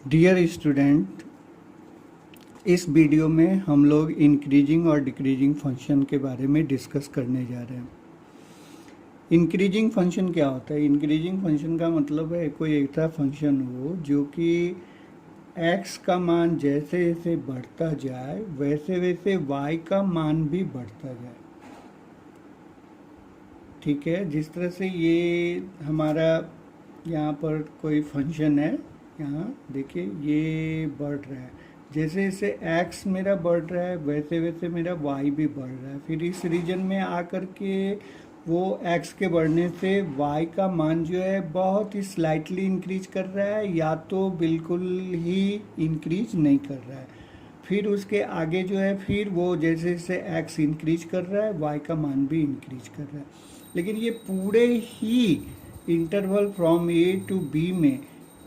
Dear student, इस video में हम लोग इंक्रीजिंग और डिक्रीजिंग फंक्शन के बारे में डिस्कस करने जा रहे हैं। इंक्रीजिंग फंक्शन क्या होता है? इंक्रीजिंग फंक्शन का मतलब है कोई ऐसा फंक्शन हो जो कि x का मान जैसे जैसे बढ़ता जाए वैसे वैसे y का मान भी बढ़ता जाए। ठीक है, जिस तरह से ये हमारा यहाँ पर कोई फंक्शन है, यहाँ देखिए ये बढ़ रहा है, जैसे जैसे x मेरा बढ़ रहा है वैसे वैसे मेरा y भी बढ़ रहा है। फिर इस रीजन में आकर के वो x के बढ़ने से y का मान जो है बहुत ही स्लाइटली इंक्रीज कर रहा है या तो बिल्कुल ही इंक्रीज नहीं कर रहा है। फिर उसके आगे जो है फिर वो जैसे जैसे x इंक्रीज कर रहा है y का मान भी इंक्रीज कर रहा है। लेकिन ये पूरे ही interval from a to b में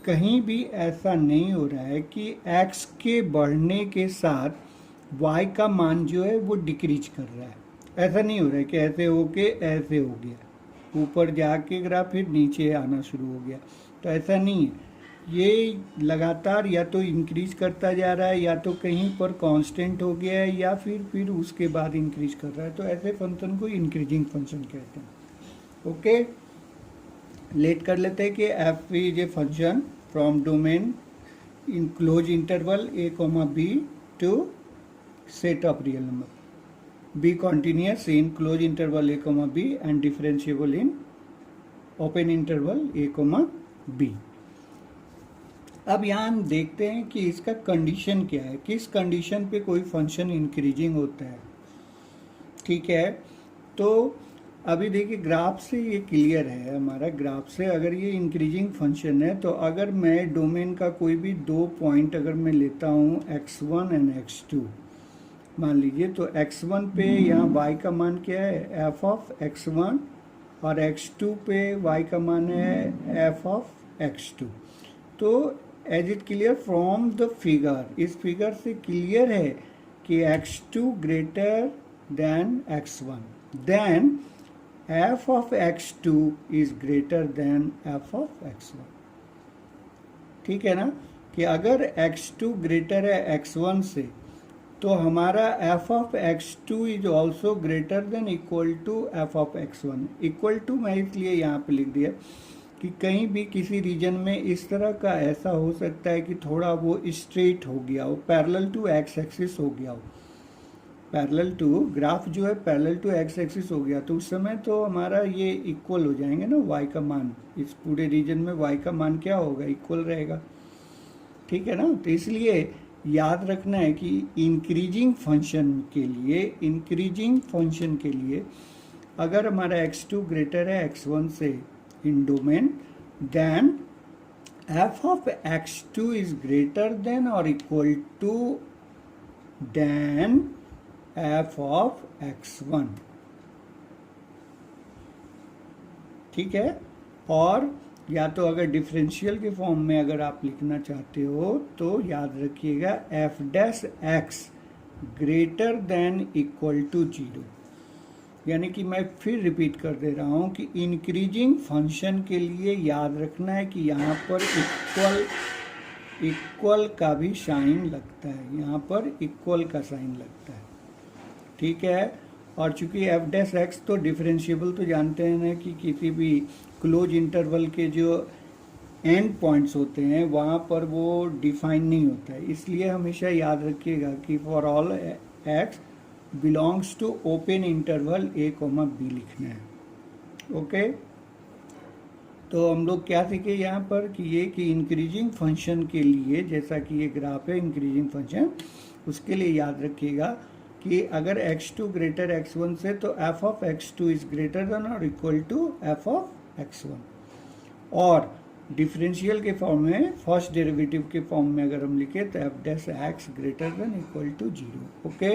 कहीं भी ऐसा नहीं हो रहा है कि x के बढ़ने के साथ y का मान जो है वो डिक्रीज कर रहा है। ऐसा नहीं हो रहा है कि ऐसे होके ऐसे हो गया, ऊपर जाके ग्राफ फिर नीचे आना शुरू हो गया, तो ऐसा नहीं है। ये लगातार या तो इंक्रीज करता जा रहा है या तो कहीं पर कांस्टेंट हो गया है या फिर उसके बाद इंक्रीज कर रहा है। तो ऐसे फंक्शन को इंक्रीजिंग फंक्शन कहते हैं। ओके, लेट कर लेते हैं कि F is a function from domain in close interval a, b to set of real number, b continuous in close interval a, b and differentiable in open interval a, b। अब यहाँ हम देखते हैं कि इसका कंडीशन क्या है, किस कंडीशन पे कोई फंक्शन इंक्रीजिंग होता है। ठीक है, तो अभी देखिए ग्राफ से ये क्लियर है, हमारा ग्राफ से अगर ये इंक्रीजिंग फंक्शन है तो अगर मैं डोमेन का कोई भी दो पॉइंट अगर मैं लेता हूँ x1 एंड x2 मान लीजिए, तो x1 पे यहाँ y का मान क्या है f ऑफ x1 और x2 पे y का मान है f ऑफ x2। तो as it clear from the figure, इस फिगर से क्लियर है कि x2 greater than x1, then f of x2 is greater than f of x1। ठीक है ना, कि अगर x2 ग्रेटर है x1 से तो हमारा f of x2 is also greater than equal to f of x1। Equal to मैं इसलिए यहाँ पे लिख दिया कि कहीं भी किसी रीजन में इस तरह का ऐसा हो सकता है कि थोड़ा वो स्ट्रेट हो गया हो, पैरेलल टू एक्स एक्सिस हो गया हो, पैरेलल टू ग्राफ जो है पैरेलल टू एक्स एक्सिस हो गया, तो उस समय तो हमारा ये इक्वल हो जाएंगे ना y का मान, इस पूरे रीजन में y का मान क्या होगा, इक्वल रहेगा। ठीक है ना, तो इसलिए याद रखना है कि इंक्रीजिंग फंक्शन के लिए अगर हमारा x2 ग्रेटर है x1 से in domain, then f of x2 is greater than और equal to then f of x1। ठीक है, और या तो अगर डिफरेंशियल के फॉर्म में अगर आप लिखना चाहते हो तो याद रखिएगा f dash x greater than equal to 0। यानी कि मैं फिर रिपीट कर दे रहा हूं कि इंक्रीजिंग फंक्शन के लिए याद रखना है कि यहाँ पर इक्वल का भी साइन लगता है, यहाँ पर इक्वल का साइन लगता है। ठीक है, और चूंकि f डैश एक्स तो डिफरेंशिएबल तो जानते हैं ना कि किसी भी क्लोज इंटरवल के जो एंड पॉइंट्स होते हैं वहाँ पर वो डिफाइन नहीं होता है, इसलिए हमेशा याद रखिएगा कि for all x belongs to open interval a, b लिखना है। ओके, तो हम लोग क्या सीखे यहाँ पर कि ये कि इंक्रीजिंग फंक्शन के लिए, जैसा कि ये ग्राफ है इंक्रीजिंग फंक्शन, उसके लिए याद रखिएगा कि अगर x2 ग्रेटर x1 से तो f of x2 is greater than और equal to f of x1, और डिफरेंशियल के फॉर्म में फर्स्ट डेरिवेटिव के फॉर्म में अगर हम लिखे तो f dash x greater than equal to 0। Okay,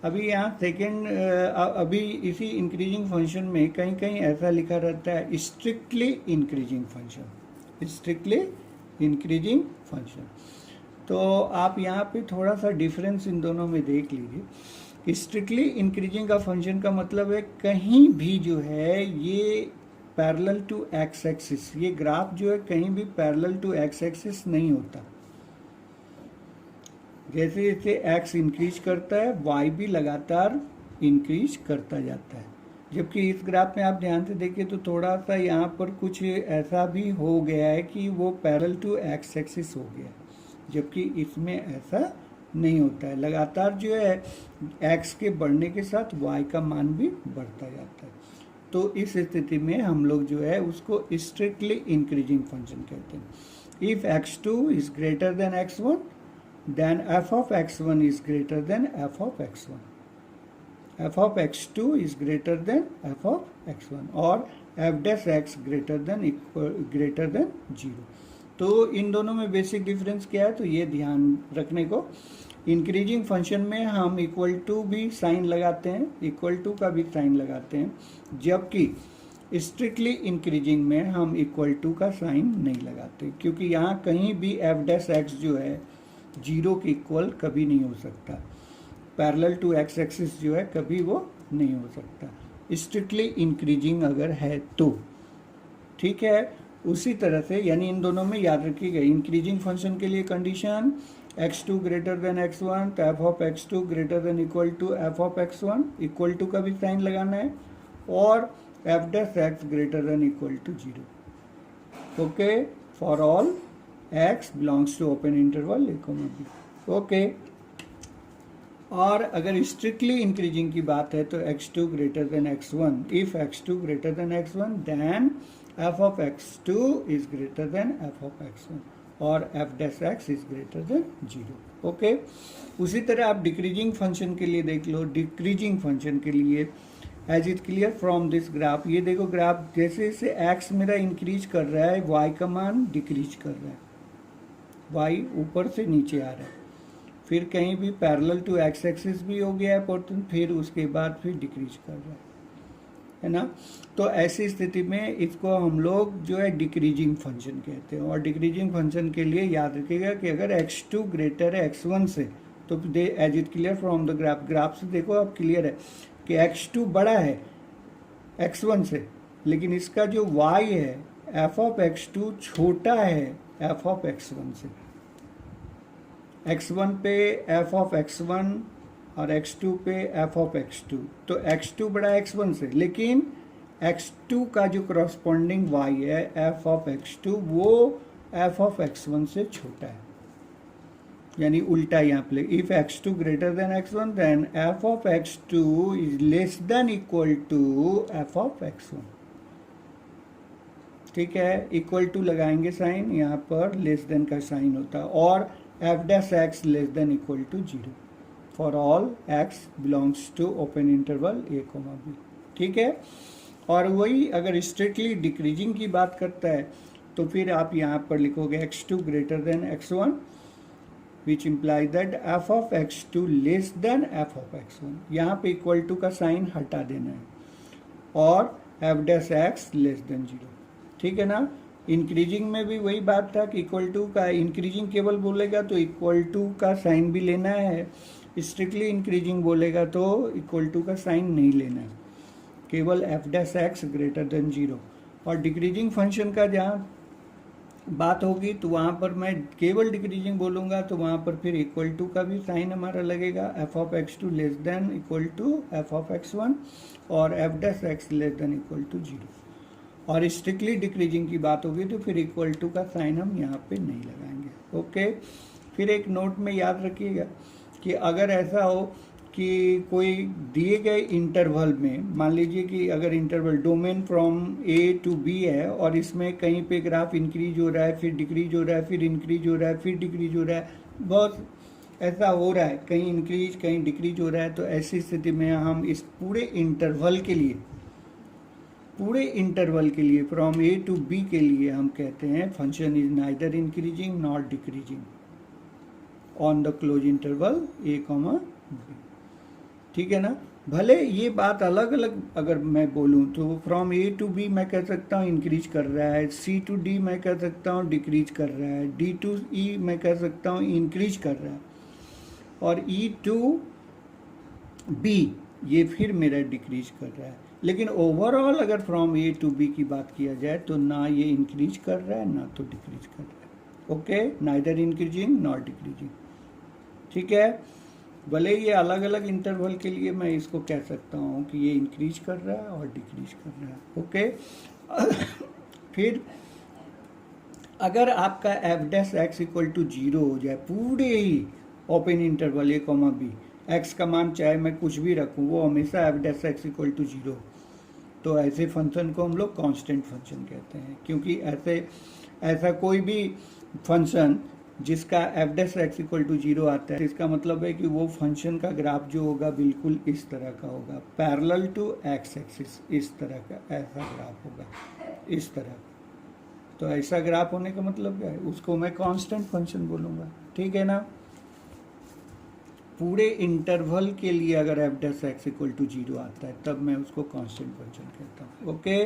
अभी यहाँ सेकेंड, अभी इसी इंक्रीजिंग फंक्शन में कहीं कहीं ऐसा लिखा रहता है strictly increasing function, strictly increasing function. तो आप यहाँ पे थोड़ा सा डिफरेंस इन दोनों में देख लीजिए। स्ट्रिक्टली इंक्रीजिंग का फंक्शन का मतलब है कहीं भी जो है ये पैरेलल टू एक्स एक्सिस, ये ग्राफ जो है कहीं भी पैरेलल टू एक्स एक्सिस नहीं होता। जैसे जैसे एक्स इंक्रीज करता है वाई भी लगातार इंक्रीज करता जाता है। जबकि इस ग्राफ में आप ध्यान से देखिए तो थोड़ा सा यहाँ पर कुछ ऐसा भी हो गया है कि वो पैरेलल टू एक्स एक्सिस हो गया, जबकि इसमें ऐसा नहीं होता है। लगातार जो है एक्स के बढ़ने के साथ वाई का मान भी बढ़ता जाता है। तो इस स्थिति में हम लोग जो है उसको स्ट्रिक्टली इंक्रीजिंग फंक्शन कहते हैं। If x2 is greater than x1 then f of x1 is greater than f of x1, f of x2 is greater than f of x1 और f dash x greater than 0। तो इन दोनों में basic difference क्या है, तो ये ध्यान रखने को। इंक्रीजिंग फंक्शन में हम इक्वल टू भी साइन लगाते हैं, इक्वल टू का भी साइन लगाते हैं, जबकि स्ट्रिक्टली इंक्रीजिंग में हम इक्वल टू का साइन नहीं लगाते, क्योंकि यहाँ कहीं भी एफ डैश एक्स जो है 0 के इक्वल कभी नहीं हो सकता। पैरेलल टू एक्स एक्सिस जो है कभी वो नहीं हो सकता, स्ट्रिक्टली इंक्रीजिंग अगर है तो। ठीक है, उसी तरह से यानी इन दोनों में याद रखिएगा, इंक्रीजिंग फंक्शन के लिए condition x2 greater than x1 तो f of x2 greater than equal to f of x1, equal to का भी साइन लगाना है, और f dash x greater than equal to 0। Okay, for all x belongs to open interval a, b। Okay, और अगर strictly increasing की बात है तो x2 greater than x1, if x2 greater than x1 then f of x2 is greater than f of x1 और f dash x is greater than 0। Okay, उसी तरह आप डिक्रीजिंग फंक्शन के लिए देख लो। डिक्रीजिंग फंक्शन के लिए as it clear from this graph, ये देखो ग्राफ जैसे जैसे x मेरा इंक्रीज कर रहा है y का मान डिक्रीज कर रहा है, y ऊपर से नीचे आ रहा है, फिर कहीं भी पैरेलल टू एक्स एक्सिस भी हो गया है पोर्शन, फिर उसके बाद फिर डिक्रीज कर रहा है ना। तो ऐसी स्थिति में इसको हम लोग जो है डिक्रीजिंग फंक्शन कहते हैं। और डिक्रीजिंग फंक्शन के लिए याद रखिएगा कि अगर x2 ग्रेटर है x1 से तो they as it clear from the graph, graph से देखो अब क्लियर है कि x2 बड़ा है x1 से, लेकिन इसका जो y है f ऑफ x2 छोटा है f ऑफ x1 से। x1 पे f ऑफ x1 और x2 पे f ऑफ x2, तो x2 बड़ा है x1 से, लेकिन x2 का जो करस्पॉन्डिंग y है f ऑफ x2 वो f ऑफ x1 से छोटा है, यानी उल्टा यहाँ पे। If x2 greater than x1 then f of x2 is less than equal to f of x1। ठीक है, इक्वल टू लगाएंगे साइन, यहाँ पर लेस देन का साइन होता है, और f dash x less than equal to 0 for all x belongs to open interval a, b। ठीक है, और वही अगर स्ट्रिक्टली डिक्रीजिंग की बात करता है तो फिर आप यहाँ पर लिखोगे x2 greater than x1 which imply that f of x2 less then f of x1। यहाँ पे इक्वल टू का साइन हटा देना है, और f dash x less than 0। ठीक है ना। इंक्रीजिंग में भी वही बात था कि इक्वल टू का, इंक्रीजिंग केवल बोलेगा तो इक्वल टू का साइन भी लेना है, स्ट्रिक्टली इंक्रीजिंग बोलेगा तो इक्वल टू का साइन नहीं लेना है, केवल f dash x greater than 0। और डिक्रीजिंग फंक्शन का जहाँ बात होगी तो वहाँ पर मैं केवल डिक्रीजिंग बोलूँगा तो वहाँ पर फिर इक्वल टू का भी साइन हमारा लगेगा, f of x2 less than equal to f of x1 और f dash x less than equal to 0। और स्ट्रिक्टली डिक्रीजिंग की बात होगी तो फिर इक्वल टू का साइन हम यहाँ पे नहीं लगाएंगे। ओके, फिर एक नोट में याद रखिएगा कि अगर ऐसा हो कि कोई दिए गए इंटरवल में, मान लीजिए कि अगर interval domain from a to b है और इसमें कहीं पे ग्राफ इंक्रीज हो रहा है, फिर डिक्रीज हो रहा है, फिर इंक्रीज हो रहा है, फिर डिक्रीज हो रहा है, बहुत ऐसा हो रहा है, कहीं इंक्रीज कहीं डिक्रीज हो रहा है, तो ऐसी स्थिति में हम इस पूरे इंटरवल के लिए फ्रॉम a टू b के लिए हम कहते हैं function is neither increasing not decreasing on the close interval a, b। ठीक है ना। भले ये बात अलग अलग अगर मैं बोलूँ तो फ्रॉम a टू b मैं कह सकता हूँ इंक्रीज कर रहा है, c टू d मैं कह सकता हूँ डिक्रीज कर रहा है, d टू e मैं कह सकता हूँ इंक्रीज कर रहा है, और e टू b ये फिर मेरा डिक्रीज कर रहा है। लेकिन ओवरऑल अगर फ्रॉम ए टू बी की बात किया जाए तो ना ये इंक्रीज कर रहा है ना तो डिक्रीज कर रहा है। Okay, neither increasing not decreasing. ठीक है, भले ये अलग अलग इंटरवल के लिए मैं इसको कह सकता हूँ कि ये इंक्रीज कर रहा है और डिक्रीज कर रहा है। ओके फिर अगर आपका f dash x equal to zero हो जाए पूरे ही open interval a comma b, x का मान चाहे मैं कुछ भी रखूँ वो हमेशा f dash x equal to zero, तो ऐसे फंक्शन को हम लोग कांस्टेंट फंक्शन कहते हैं। क्योंकि ऐसा कोई भी फंक्शन जिसका f dash x equal to zero आता है, इसका मतलब है कि वो फंक्शन का ग्राफ जो होगा बिल्कुल इस तरह का होगा, पैरेलल टू एक्स एक्सिस, इस तरह का ऐसा ग्राफ होगा, इस तरह। तो ऐसा ग्राफ होने का मतलब क्या है, उसको मैं कांस्टेंट फंक्शन बोलूँगा। ठीक है ना, पूरे इंटरवल के लिए अगर f dash x equal to zero आता है तब मैं उसको कांस्टेंट फंक्शन कहता हूँ। ओके,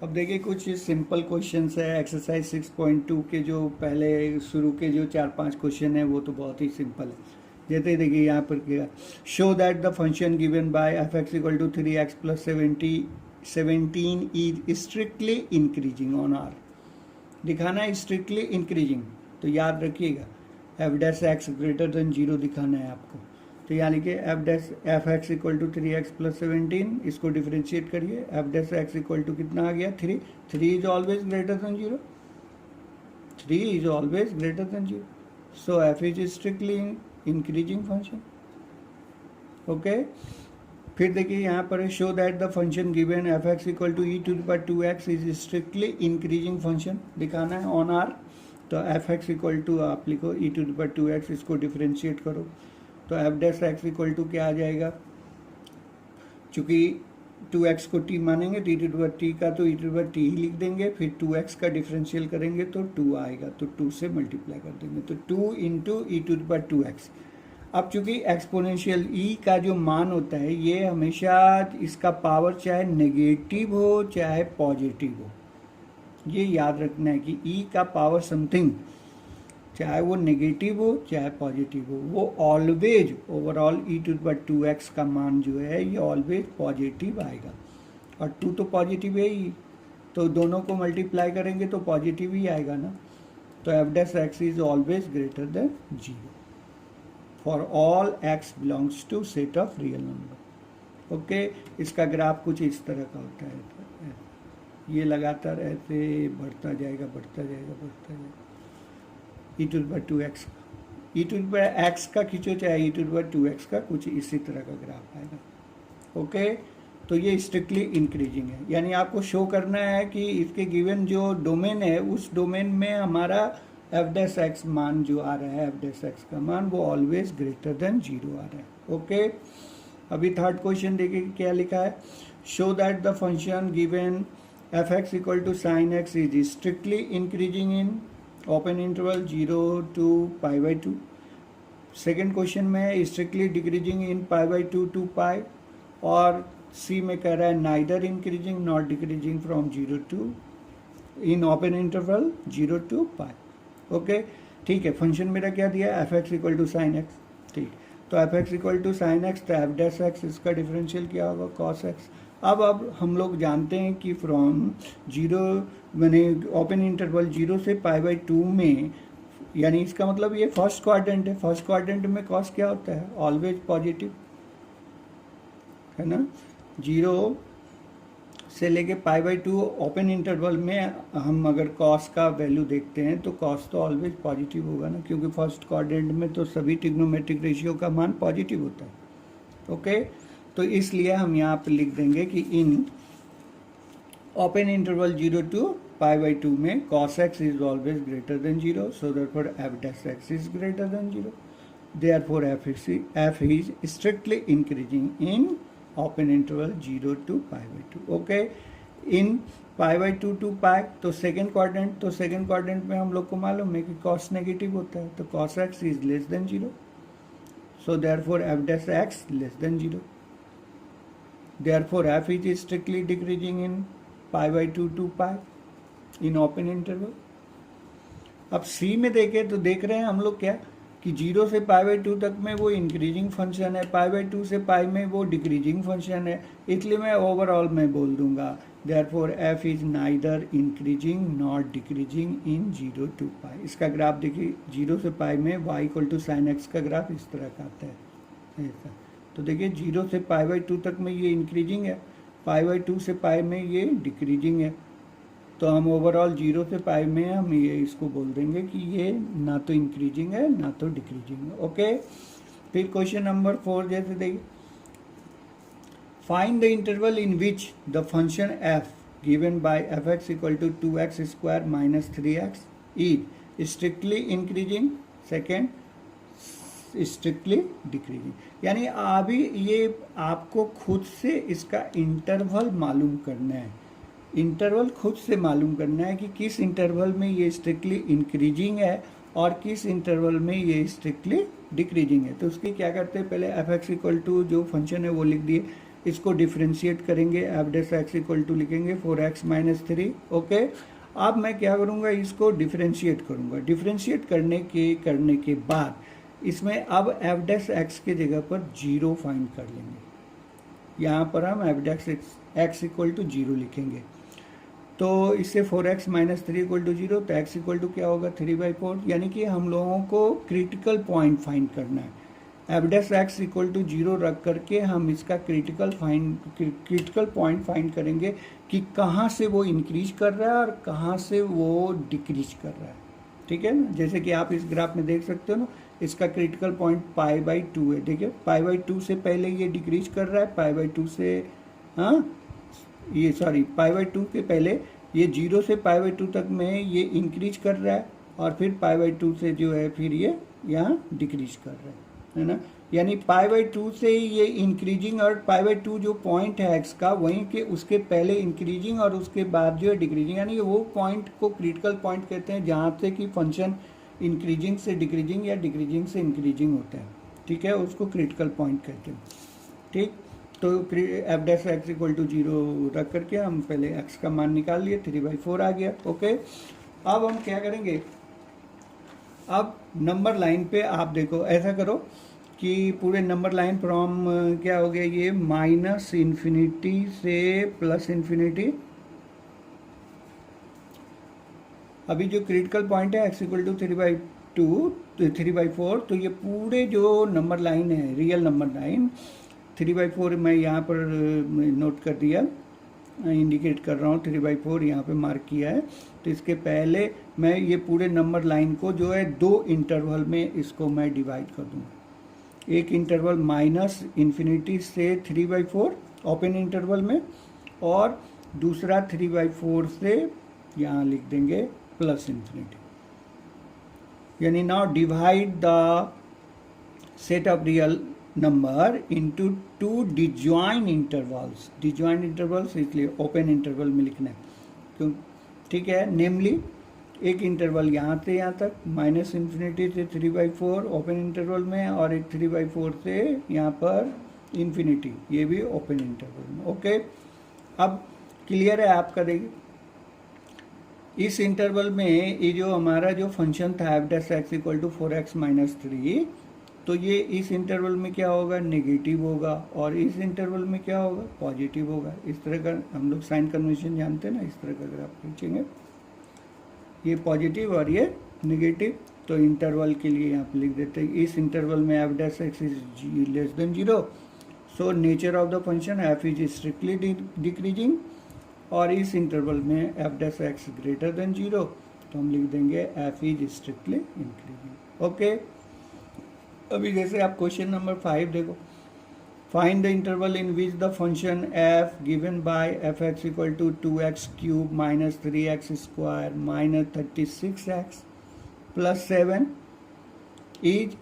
अब देखिए कुछ सिंपल क्वेश्चंस है। एक्सरसाइज 6.2 के जो पहले शुरू के जो 4-5 क्वेश्चन है वो तो बहुत ही सिंपल है। जैसे देखिए यहाँ पर क्या, show that the function given by f x equal to 3x plus 17 is strictly increasing on R. दिखाना है स्ट्रिक्टली इंक्रीजिंग, तो याद रखिएगा f dash x greater than zero दिखाना है आपको। तो यहाँ लिखिए f x equal to 3x plus 17, इसको डिफ्रेंशिएट करिए, f dash x equal to कितना आ गया 3, 3 is always greater than zero, 3 is always greater than zero, so f is strictly increasing function. Okay, फिर देखिए यहाँ पर है show that the function given F x equal to e to the power 2x is strictly increasing function, दिखाना है on R. तो F x equal to आप लिखो ई टू द पावर 2x, इसको डिफ्रेंशिएट करो तो f dash x equal to क्या आ जाएगा, चूंकि 2x को t मानेंगे तो e to the power t का तो e to the power t ही लिख देंगे, फिर 2x का डिफरेंशियल करेंगे तो 2 आएगा, तो 2 से मल्टीप्लाई कर देंगे, तो 2 into e to the power 2x। अब चूंकि एक्सपोनेंशियल e का जो मान होता है ये हमेशा इसका पावर चाहे नेगेटिव हो चाहे पॉजिटिव हो, ये याद रखना है कि e का पावर समथिंग चाहे वो नेगेटिव हो चाहे पॉजिटिव हो, वो always overall e to the power 2x का मान जो है ये ऑलवेज पॉजिटिव आएगा, और 2 तो पॉजिटिव है ही, तो दोनों को मल्टीप्लाई करेंगे तो पॉजिटिव ही आएगा ना। तो f dash x is always greater than zero for all x belongs to set of real number. Okay, इसका ग्राफ कुछ इस तरह का होता है, ये लगातार ऐसे बढ़ता जाएगा बढ़ता जाएगा बढ़ता जाएगा, E to the power 2x, E to the power x का खींचो चाहे ई टू द पावर 2x का, कुछ इसी तरह का ग्राफ आएगा। ओके, तो ये स्ट्रिक्टली इंक्रीजिंग है, यानी आपको शो करना है कि इसके गिवन जो डोमेन है उस डोमेन में हमारा एफ डैश एक्स मान जो आ रहा है, एफ डैश एक्स का मान वो ऑलवेज ग्रेटर देन जीरो आ रहा है। ओके, अभी थर्ड क्वेश्चन देखिए क्या लिखा है, show that the function given F x equal to sine X is strictly increasing in open interval 0 to π/2। Second question में स्ट्रिक्टली डिक्रीजिंग इन π/2 to π, और C में कह रहा है neither increasing not decreasing from 0 to in open interval 0 to π। Okay, ठीक है, function मेरा क्या दिया, F x equal to sine X. ठीक, तो F x equal to sine x, तो एफ डैश एक्स इसका डिफरेंशियल क्या होगा कॉस एक्स। अब हम लोग जानते हैं कि फ्रॉम जीरो मैंने ओपन इंटरवल 0 से π/2 में, यानी इसका मतलब ये फर्स्ट क्वाड्रेंट है, फर्स्ट क्वाड्रेंट में कॉस क्या होता है, ऑलवेज पॉजिटिव है ना। 0 से लेके π/2 ओपन इंटरवल में हम अगर कॉस का वैल्यू देखते हैं तो कॉस तो ऑलवेज पॉजिटिव होगा ना, क्योंकि फर्स्ट क्वाड्रेंट में तो सभी ट्रिग्नोमेट्रिक रेशियो का मान पॉजिटिव होता है। ओके, तो इसलिए हम यहाँ पे लिख देंगे कि इन ओपन इंटरवल 0 to π/2 में cos x is always greater than 0, so therefore f dash x is greater than 0, therefore f is strictly increasing in open interval 0 to π/2। okay, in π/2 to π, तो सेकेंड क्वाड्रेंट में हम लोग को मालूम है कि cos negative होता है, तो cos x is less than 0, so therefore f dash x less than 0, therefore f is strictly decreasing in π/2 to π in open interval. अब सी में देखें तो देख रहे हैं हम लोग क्या कि 0 से π/2 तक में वो इंक्रीजिंग फंक्शन है, π/2 से π में वो डिक्रीजिंग फंक्शन है, इसलिए मैं ओवरऑल में बोल दूंगा therefore f is neither increasing not decreasing in 0 to π। इसका ग्राफ देखिए 0 से π में y = sin x का ग्राफ इस तरह का आता है ऐसा। तो देखिए 0 से π/2 तक में ये इंक्रीजिंग है, π/2 से π में ये डिक्रीजिंग है। तो हम ओवरऑल 0 से π में हम ये इसको बोल देंगे कि ये ना तो इंक्रीजिंग है ना तो डिक्रीजिंग है। ओके, फिर क्वेश्चन नंबर 4 जैसे देखिए, find the interval in which the function f given by fx = 2x² - 3x is strictly increasing, second strictly decreasing. यानी अभी ये आपको खुद से इसका इंटरवल मालूम करना है, इंटरवल खुद से मालूम करना है कि किस इंटरवल में ये स्ट्रिक्टली इंक्रीजिंग है और किस इंटरवल में ये स्ट्रिक्टली डिक्रीजिंग है। तो उसकी क्या करते हैं, पहले fx = जो फंक्शन है वो लिख दिए, इसको डिफ्रेंशिएट करेंगे, f' लिखेंगे 4x - 3। ओके, अब मैं क्या करूँगा, इसको डिफ्रेंशिएट करूँगा। डिफ्रेंशिएट करने के बाद इसमें अब f' के जगह पर 0 फाइंड कर लेंगे। यहाँ पर हम f' = 0 लिखेंगे। तो इससे 4x - 3 = 0, तो x = क्या होगा 3/4। यानी कि हम लोगों को क्रिटिकल पॉइंट फाइंड करना है। f' = 0 रख करके हम इसका क्रिटिकल पॉइंट फाइंड करेंगे कि कहाँ से वो इंक्रीज कर रहा है और कहाँ से वो डिक्रीज कर रहा है। ठीक है ना, जैसे कि आप इस ग्राफ में देख सकते हो ना, इसका क्रिटिकल पॉइंट π/2 है। देखिए π/2 से पहले ये डिक्रीज कर रहा है, π/2 से π/2 के पहले ये 0 से π/2 तक में ये इंक्रीज कर रहा है और फिर π/2 से जो है फिर ये यहाँ डिक्रीज कर रहा है ना। यानी π/2 से ये इंक्रीजिंग और π/2 जो पॉइंट है x का वहीं के उसके पहले इंक्रीजिंग और उसके बाद जो है डिक्रीजिंग, यानी वो पॉइंट को क्रिटिकल पॉइंट कहते हैं जहाँ से कि फंक्शन इंक्रीजिंग से डिक्रीजिंग या डिक्रीजिंग से इंक्रीजिंग होता है। ठीक है, उसको क्रिटिकल पॉइंट कहते हैं। ठीक, तो f' = 0 रख करके हम पहले x का मान निकाल लिए, 3/4 आ गया। ओके, अब हम क्या करेंगे, अब नंबर लाइन पे आप देखो, ऐसा करो कि पूरे नंबर लाइन फ्रॉम क्या हो गया ये -∞ से +∞। अभी जो क्रिटिकल पॉइंट है x = 3/4, तो ये पूरे जो नंबर लाइन है, रियल नंबर लाइन 3/4 मैं यहाँ पर नोट कर दिया, इंडिकेट कर रहा हूँ 3/4 यहाँ पे मार्क किया है। तो इसके पहले मैं ये पूरे नंबर लाइन को जो है 2 इंटरवल में इसको मैं डिवाइड कर दूँगा। एक इंटरवल -∞ से 3/4 ओपन इंटरवल में, और दूसरा 3/4 से यहाँ लिख देंगे +∞। यानी now divide the set of real number into 2 disjoint intervals. Disjoint intervals इसलिए ओपन इंटरवल में लिखना है क्यों, ठीक है। नेमली एक इंटरवल यहाँ से यहाँ तक -∞ से 3/4 ओपन इंटरवल में, और एक 3/4 से यहाँ पर ∞, ये भी ओपन इंटरवल में। ओके, अब क्लियर है आपका। देखिए इस इंटरवल में ये जो हमारा जो फंक्शन था f' = 4x - 3, तो ये इस इंटरवल में क्या होगा, नेगेटिव होगा, और इस इंटरवल में क्या होगा, पॉजिटिव होगा। इस तरह का हम लोग साइन कन्वेंशन जानते हैं ना, इस तरह का अगर आप खींचेंगे ये पॉजिटिव और ये नेगेटिव, तो इंटरवल के लिए यहाँ पे लिख देते हैं इस इंटरवल में f' is <0, so nature of the function f is strictly decreasing, और इस इंटरवल में f' ग्रेटर देन 0, तो हम लिख देंगे f is strictly increasing. Okay, अभी जैसे आप क्वेश्चन नंबर 5 देखो, find the interval in which the function f given by fx = 2x³ - 3x² - 36x + 7 is,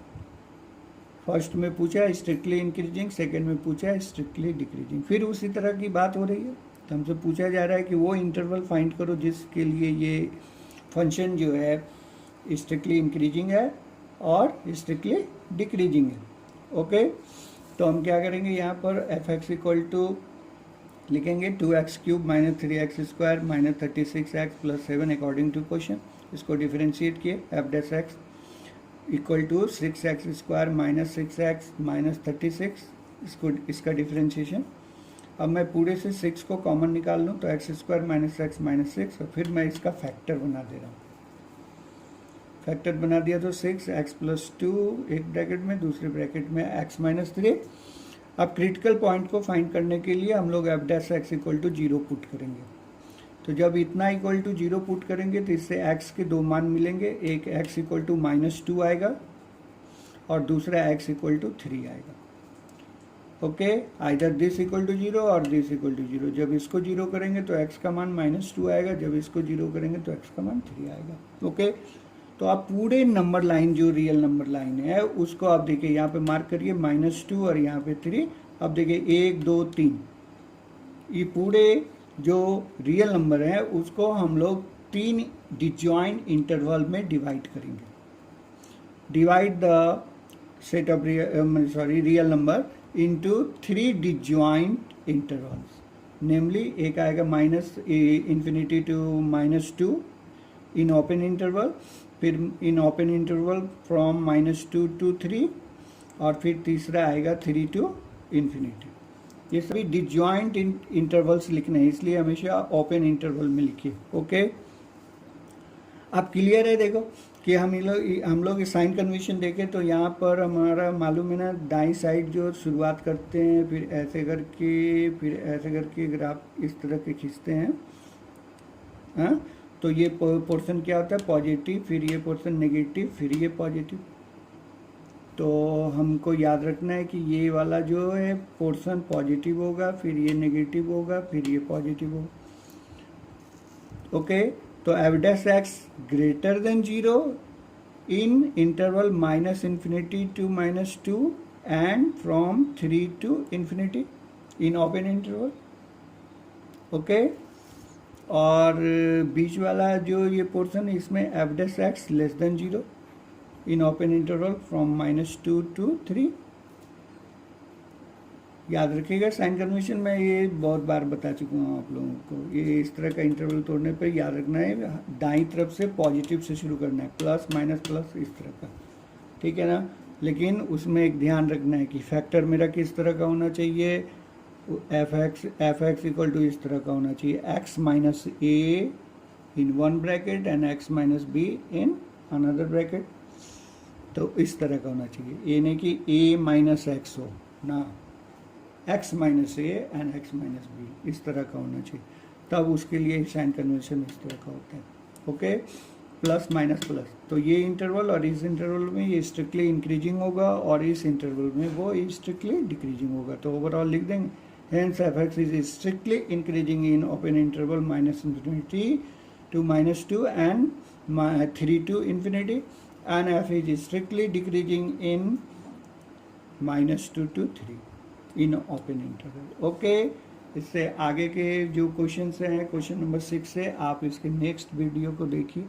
first में पूछा है स्ट्रिक्टली इंक्रीजिंग, सेकेंड में पूछा है स्ट्रिक्टली डिक्रीजिंग। फिर उसी तरह की बात हो रही है, तो हमसे पूछा जा रहा है कि वो इंटरवल फाइंड करो जिसके लिए ये फंक्शन जो है स्ट्रिक्टली इंक्रीजिंग है और स्ट्रिक्टली डिक्रीजिंग है। ओके, तो हम क्या करेंगे, यहाँ पर fx = लिखेंगे 2x³ - 3x² - 36x + 7 according to question. इसको डिफरेंशिएट किए f' equal to 6x² minus 6x minus 36, इसका डिफ्रेंशिएशन। अब मैं पूरे से 6 को कॉमन निकाल लूँ तो x² माइनस x माइनस 6, और फिर मैं इसका फैक्टर बना दे रहा हूँ। फैक्टर बना दिया तो 6x प्लस 2 एक ब्रैकेट में, दूसरे ब्रैकेट में x माइनस 3। अब क्रिटिकल पॉइंट को फाइंड करने के लिए हम लोग f' इक्वल टू 0 पुट करेंगे। तो जब इतना इक्वल टू 0 पुट करेंगे तो इससे x के दो मान मिलेंगे, एक x इक्वल टू -2 आएगा और दूसरा x इक्वल टू 3 आएगा। Okay, either this equal to 0 और दिस इक्वल टू 0। जब इसको 0 करेंगे तो x का मान -2 आएगा, जब इसको 0 करेंगे तो x का मान 3 आएगा। ओके, तो आप पूरे नंबर लाइन जो रियल नंबर लाइन है उसको आप देखिए यहाँ पे मार्क करिए -2 और यहाँ पे 3। अब देखिए 1 2 3, ये पूरे जो रियल नंबर है उसको हम लोग 3 डिजॉइंट इंटरवल में डिवाइड करेंगे। Divide the set of real number into 3 disjoint intervals, namely एक आएगा -∞ टू -2 इन ओपन इंटरवल, फिर in open interval from -2 to 3, और फिर तीसरा आएगा 3 टू ∞। ये सभी डिजॉइंट इंटरवल्स लिखने हैं, इसलिए हमेशा ओपन इंटरवल में लिखिए। ओके, अब क्लियर है? देखो कि हम लोग साइन कन्वेंशन देखें तो यहाँ पर हमारा मालूम है ना, दाई साइड जो शुरुआत करते हैं, फिर ऐसे करके ग्राफ इस तरह के खींचते हैं। हाँ, तो ये पोर्शन क्या होता है? पॉजिटिव, फिर ये पोर्शन नेगेटिव, फिर ये पॉजिटिव। तो हमको याद रखना है कि ये वाला जो है पोर्शन पॉजिटिव होगा, फिर ये नेगेटिव होगा, फिर ये पॉजिटिव होगा। ओके, तो f' greater than 0 in interval -∞ to -2 and from 3 to ∞ in open interval. Okay, और बीच वाला जो ये पोर्शन है इसमें f' less than 0 in open interval from -2 to 3। याद रखिएगा, साइन कन्वेंशन में ये बहुत बार बता चुका हूँ आप लोगों को। ये इस तरह का इंटरवल तोड़ने पे याद रखना है, दाईं तरफ से पॉजिटिव से शुरू करना है, प्लस माइनस प्लस इस तरह का, ठीक है ना। लेकिन उसमें एक ध्यान रखना है कि फैक्टर मेरा किस तरह का होना चाहिए। f(x) इक्वल टू इस तरह का होना चाहिए, x minus a in one bracket and x minus b in another bracket. तो इस तरह का होना चाहिए, ये नहीं कि a माइनस x हो ना, x minus a and x minus b, इस तरह का होना चाहिए। तब उसके लिए साइन कन्वेंशन इस तरह का होता है। ओके, प्लस माइनस प्लस, तो ये इंटरवल और इस इंटरवल में ये स्ट्रिक्टली इंक्रीजिंग होगा और इस इंटरवल में वो स्ट्रिक्टली डिक्रीजिंग होगा। तो ओवरऑल लिख देंगे, hence f(x) is strictly increasing in open interval -∞ to -2 and 3 to ∞, and f is strictly decreasing in -2 to 3 in open interval। Okay, इससे आगे के जो क्वेश्चंस हैं, क्वेश्चन नंबर 6 से आप इसके नेक्स्ट वीडियो को देखिए।